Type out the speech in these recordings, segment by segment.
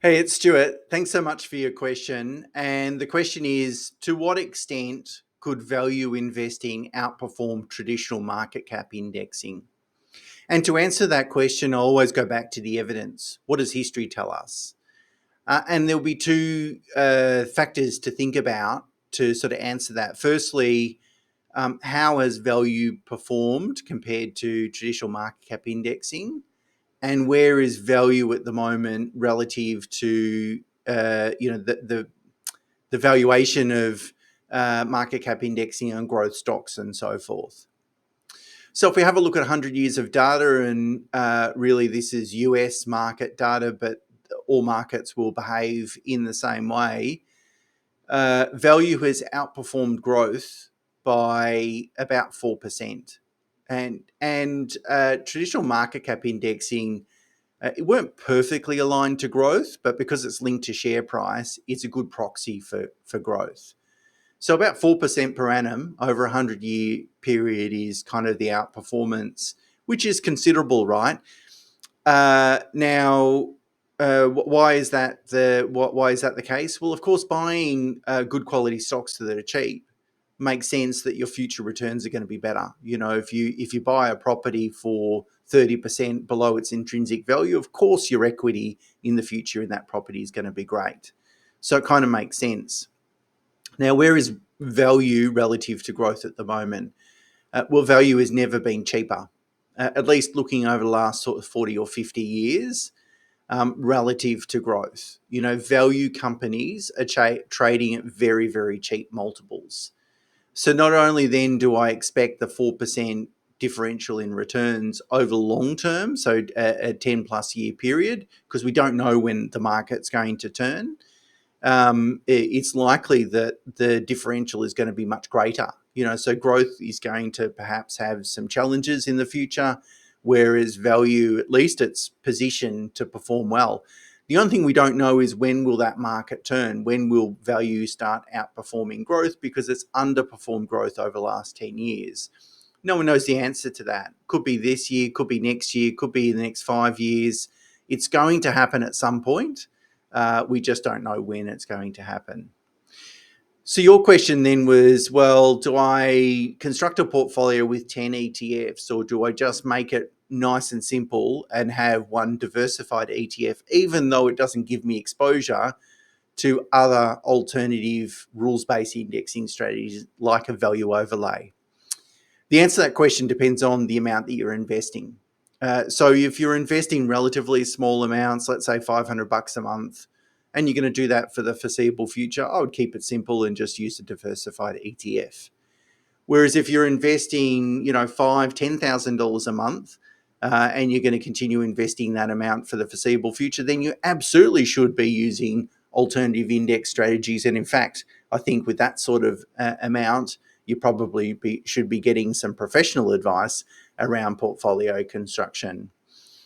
Hey, it's Stuart. Thanks so much for your question. And the question is, to what extent could value investing outperform traditional market cap indexing? And to answer that question, I always go back to the evidence. What does history tell us? And there'll be two factors to think about to sort of answer that. Firstly, how has value performed compared to traditional market cap indexing? And where is value at the moment relative to the valuation of market cap indexing on growth stocks and so forth. So if we have a look at 100 years of data, and really this is US market data, but all markets will behave in the same way, value has outperformed growth by about 4%. And traditional market cap indexing, it weren't perfectly aligned to growth, but because it's linked to share price, it's a good proxy for growth. So about 4% per annum over a 100-year period is kind of the outperformance, which is considerable, right? Why is that the case? Well, of course, buying good quality stocks that are cheap makes sense that your future returns are going to be better. You know, if you buy a property for 30% below its intrinsic value, of course your equity in the future in that property is going to be great. So it kind of makes sense. Now, where is value relative to growth at the moment? Well, value has never been cheaper, at least looking over the last sort of 40 or 50 years. Relative to growth, you know, value companies are trading at very, very cheap multiples. So not only then do I expect the 4% differential in returns over long term, so a 10 plus year period, because we don't know when the market's going to turn, it's likely that the differential is going to be much greater. You know, so growth is going to perhaps have some challenges in the future, whereas value, at least it's positioned to perform well. The only thing we don't know is when will that market turn? When will value start outperforming growth, because it's underperformed growth over the last 10 years? No one knows the answer to that. Could be this year, could be next year, could be in the next 5 years. It's going to happen at some point. We just don't know when it's going to happen. So your question then was, well, do I construct a portfolio with 10 ETFs, or do I just make it nice and simple and have one diversified ETF, even though it doesn't give me exposure to other alternative rules-based indexing strategies like a value overlay? The answer to that question depends on the amount that you're investing. So if you're investing relatively small amounts, let's say $500 a month, and you're going to do that for the foreseeable future, I would keep it simple and just use a diversified ETF. Whereas if you're investing, you know, $5,000, $10,000 a month, and you're going to continue investing that amount for the foreseeable future, then you absolutely should be using alternative index strategies. And in fact, I think with that sort of amount, you probably should be getting some professional advice around portfolio construction.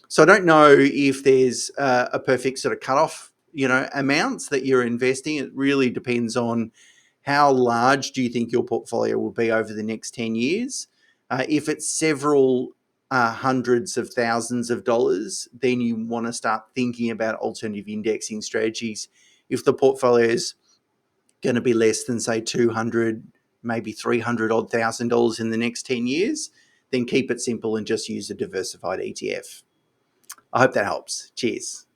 So I don't know if there's a perfect sort of cutoff, you know, amounts that you're investing. It really depends on how large do you think your portfolio will be over the next 10 years. If it's several hundreds of thousands of dollars, then you want to start thinking about alternative indexing strategies. If the portfolio is going to be less than, say, 200, maybe 300 odd $1,000 in the next 10 years, then keep it simple and just use a diversified ETF. I hope that helps. Cheers.